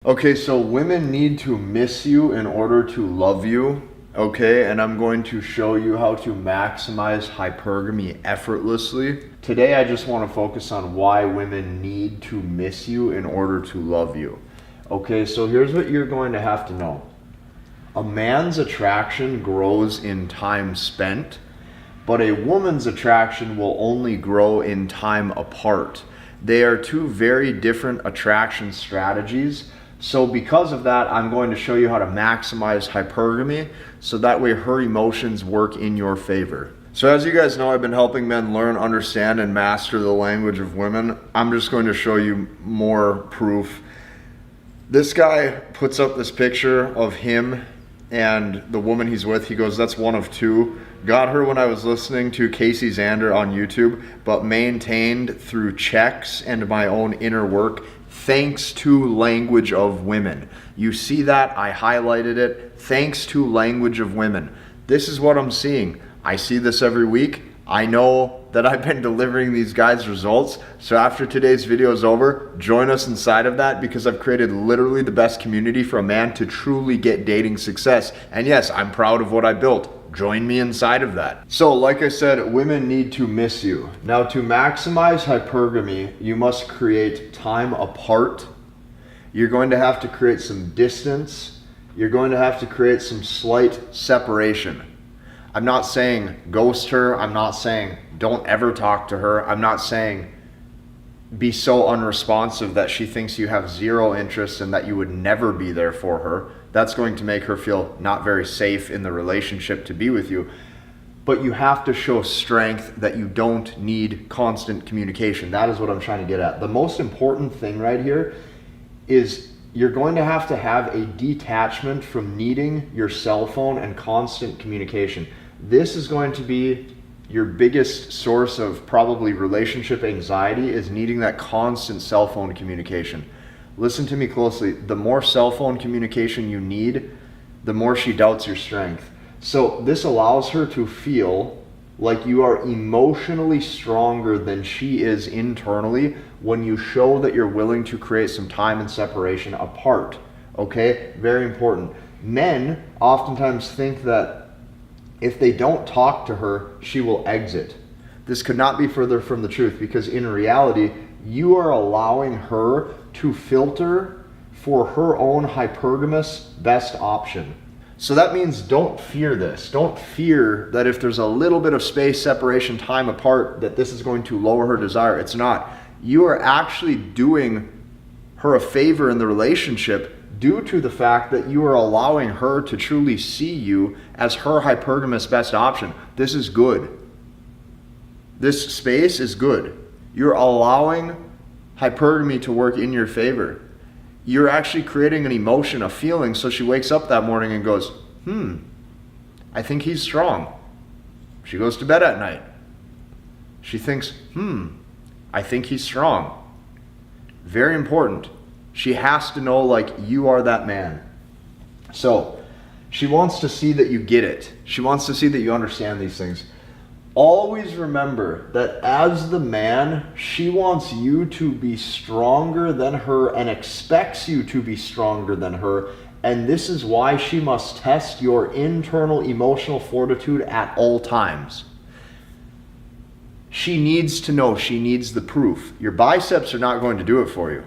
Okay, so women need to miss you in order to love you, okay? And I'm going to show you how to maximize hypergamy effortlessly. Today, I just want to focus on why women need to miss you in order to love you. Okay, so here's what you're going to have to know. A man's attraction grows in time spent, but a woman's attraction will only grow in time apart. They are two very different attraction strategies. So because of that, I'm going to show you how to maximize hypergamy so that way her emotions work in your favor. So as you guys know, I've been helping men learn, understand, and master the language of women. I'm just going to show you more proof. This guy puts up this picture of him and the woman he's with. He goes, that's one of two. Got her when I was listening to Casey Zander on YouTube, but maintained through checks and my own inner work thanks to language of women. You see that? I highlighted it. Thanks to language of women. This is what I'm seeing. I see this every week. I know that I've been delivering these guys results. So after today's video is over, join us inside of that because I've created literally the best community for a man to truly get dating success. And yes, I'm proud of what I built. Join me inside of that. So like I said, women need to miss you. Now to maximize hypergamy, you must create time apart. You're going to have to create some distance. You're going to have to create some slight separation. I'm not saying ghost her. I'm not saying don't ever talk to her. I'm not saying be so unresponsive that she thinks you have zero interest and that you would never be there for her. That's going to make her feel not very safe in the relationship to be with you. But you have to show strength that you don't need constant communication. That is what I'm trying to get at. The most important thing right here is you're going to have a detachment from needing your cell phone and constant communication. This is going to be your biggest source of probably relationship anxiety, is needing that constant cell phone communication. Listen to me closely. The more cell phone communication you need, the more she doubts your strength. So this allows her to feel like you are emotionally stronger than she is internally when you show that you're willing to create some time and separation apart. Okay? Very important. Men oftentimes think that if they don't talk to her, she will exit. This could not be further from the truth, because in reality, you are allowing her to filter for her own hypergamous best option. So that means don't fear this. Don't fear that if there's a little bit of space, separation, time apart, that this is going to lower her desire. It's not. You are actually doing her a favor in the relationship due to the fact that you are allowing her to truly see you as her hypergamous best option. This is good. This space is good. You're allowing hypergamy to work in your favor. You're actually creating an emotion, a feeling, so she wakes up that morning and goes, I think he's strong. She goes to bed at night. She thinks, I think he's strong. Very important. She has to know, like, you are that man. So she wants to see that you get it. She wants to see that you understand these things. Always remember that as the man, she wants you to be stronger than her and expects you to be stronger than her. And this is why she must test your internal emotional fortitude at all times. She needs to know. She needs the proof. Your biceps are not going to do it for you.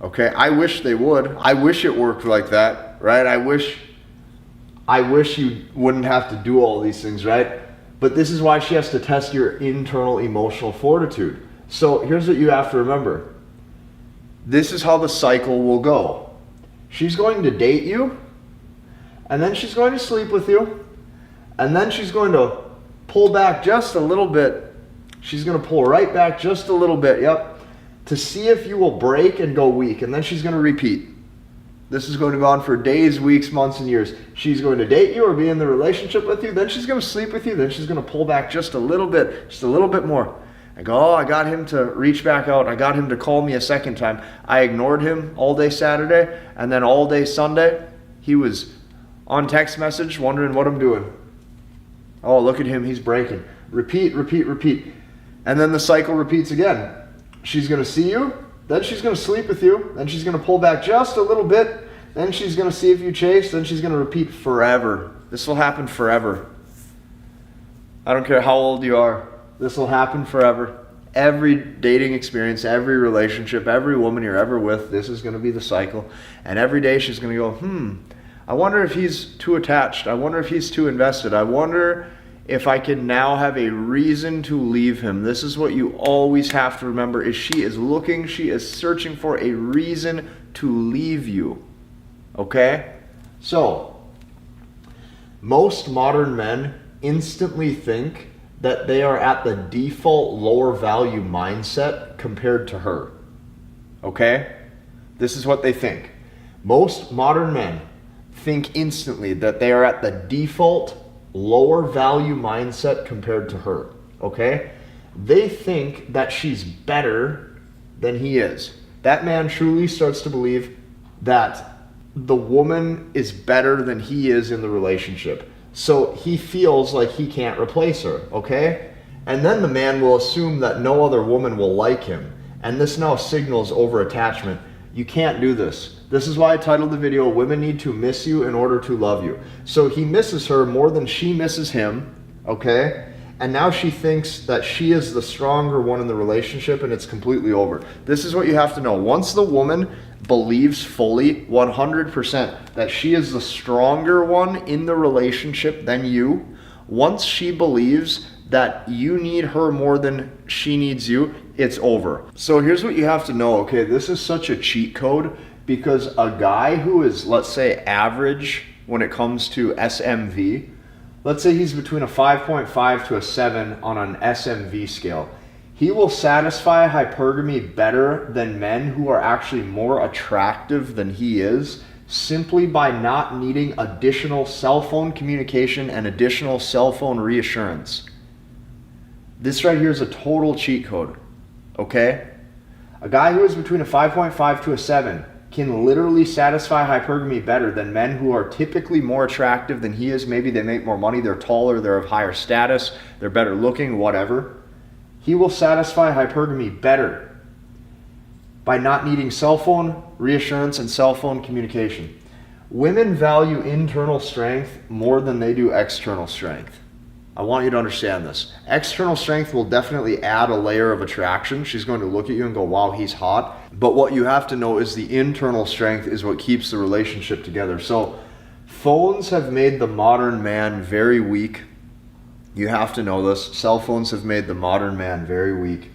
Okay? I wish they would. I wish it worked like that, right? I wish you wouldn't have to do all these things, right? But this is why she has to test your internal emotional fortitude. So here's what you have to remember. This is how the cycle will go. She's going to date you, and then she's going to sleep with you, and then she's going to pull back just a little bit. She's going to pull right back just a little bit, to see if you will break and go weak, and then she's going to repeat. This is going to go on for days, weeks, months, and years. She's going to date you or be in the relationship with you. Then she's going to sleep with you. Then she's going to pull back just a little bit more. I go, I got him to reach back out. I got him to call me a second time. I ignored him all day Saturday, and then all day Sunday, he was on text message wondering what I'm doing. Oh, look at him. He's breaking. Repeat, repeat, repeat. And then the cycle repeats again. She's going to see you. Then she's going to sleep with you. Then she's going to pull back just a little bit. Then she's going to see if you chase. Then she's going to repeat forever. This will happen forever. I don't care how old you are. This will happen forever. Every dating experience, every relationship, every woman you're ever with, this is going to be the cycle. And every day she's going to go, I wonder if he's too attached. I wonder if he's too invested. I wonder if I can now have a reason to leave him. This is what you always have to remember, is she is looking, she is searching for a reason to leave you. Okay? So, most modern men instantly think that they are at the default lower value mindset compared to her. Okay? This is what they think. Most modern men think instantly that they are at the default lower value mindset compared to her. Okay? They think that she's better than he is. That man truly starts to believe that the woman is better than he is in the relationship. So he feels like he can't replace her, okay? And then the man will assume that no other woman will like him. And this now signals over attachment. You can't do this. This is why I titled the video, Women Need to Miss You in Order to Love You. So he misses her more than she misses him, okay? And now she thinks that she is the stronger one in the relationship and it's completely over. This is what you have to know. Once the woman believes fully, 100%, that she is the stronger one in the relationship than you, once she believes that you need her more than she needs you, it's over. So here's what you have to know, okay? This is such a cheat code because a guy who is, let's say, average when it comes to SMV, let's say he's between a 5.5 to a 7 on an SMV scale. He will satisfy hypergamy better than men who are actually more attractive than he is simply by not needing additional cell phone communication and additional cell phone reassurance. This right here is a total cheat code, okay? A guy who is between a 5.5 to a 7 can literally satisfy hypergamy better than men who are typically more attractive than he is. Maybe they make more money, they're taller, they're of higher status, they're better looking, whatever. He will satisfy hypergamy better by not needing cell phone reassurance and cell phone communication. Women value internal strength more than they do external strength. I want you to understand this. External strength will definitely add a layer of attraction. She's going to look at you and go, wow, he's hot. But what you have to know is the internal strength is what keeps the relationship together. So phones have made the modern man very weak. You have to know this. Cell phones have made the modern man very weak.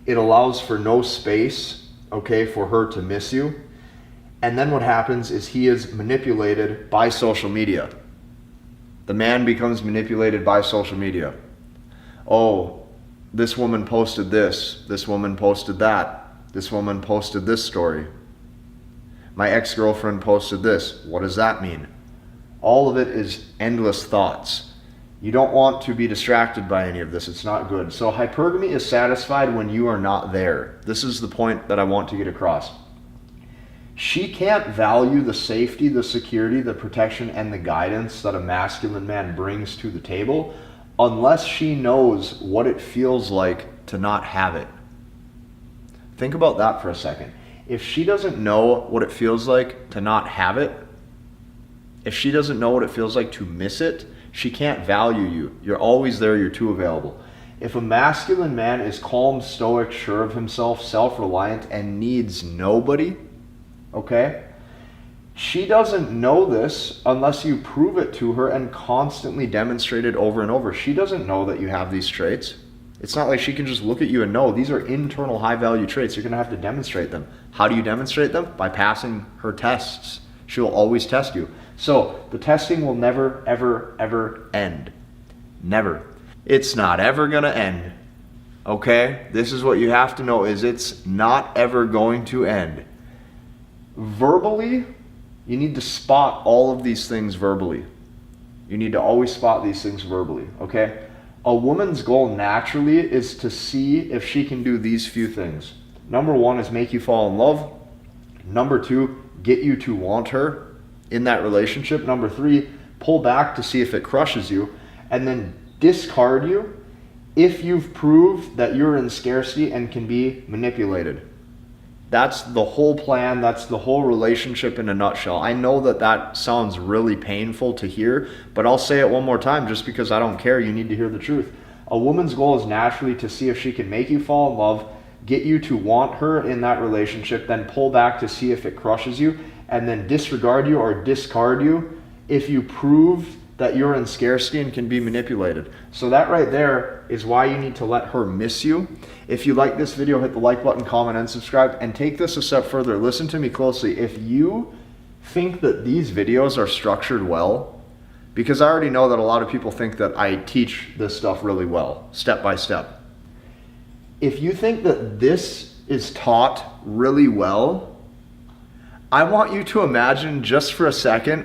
It allows for no space, okay, for her to miss you. And then what happens is he is manipulated by social media. The man becomes manipulated by social media. Oh, this woman posted this. This woman posted that. This woman posted this story. My ex-girlfriend posted this. What does that mean? All of it is endless thoughts. You don't want to be distracted by any of this. It's not good. So hypergamy is satisfied when you are not there. This is the point that I want to get across. She can't value the safety, the security, the protection, and the guidance that a masculine man brings to the table unless she knows what it feels like to not have it. Think about that for a second. If she doesn't know what it feels like to not have it, if she doesn't know what it feels like to miss it, she can't value you. You're always there, you're too available. If a masculine man is calm, stoic, sure of himself, self-reliant, and needs nobody, okay? She doesn't know this unless you prove it to her and constantly demonstrate it over and over. She doesn't know that you have these traits. It's not like she can just look at you and know. These are internal high-value traits. You're going to have to demonstrate them. How do you demonstrate them? By passing her tests. She will always test you. So the testing will never, ever, ever end. Never. It's not ever going to end. Okay? This is what you have to know, is it's not ever going to end. Verbally, you need to spot all of these things verbally. You need to always spot these things verbally, okay? A woman's goal naturally is to see if she can do these few things. Number one is make you fall in love. Number two, get you to want her in that relationship. Number three, pull back to see if it crushes you. And then discard you if you've proved that you're in scarcity and can be manipulated. That's the whole plan. That's the whole relationship in a nutshell. I know that that sounds really painful to hear, but I'll say it one more time just because I don't care. You need to hear the truth. A woman's goal is naturally to see if she can make you fall in love, get you to want her in that relationship, then pull back to see if it crushes you, and then disregard you or discard you if you prove that you're in scarcity and can be manipulated. So that right there is why you need to let her miss you. If you like this video, hit the like button, comment, and subscribe, and take this a step further. Listen to me closely. If you think that these videos are structured well, because I already know that a lot of people think that I teach this stuff really well, step by step. If you think that this is taught really well, I want you to imagine just for a second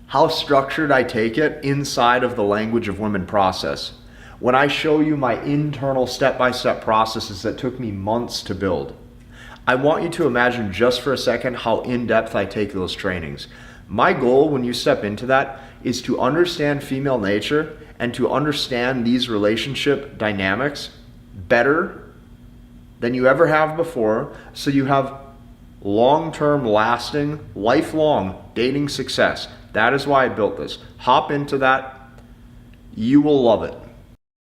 how structured I take it inside of the Language of Women process. When I show you my internal step-by-step processes that took me months to build, I want you to imagine just for a second how in-depth I take those trainings. My goal when you step into that is to understand female nature and to understand these relationship dynamics better than you ever have before, so you have long-term, lasting, lifelong dating success. That is why I built this. Hop into that. You will love it.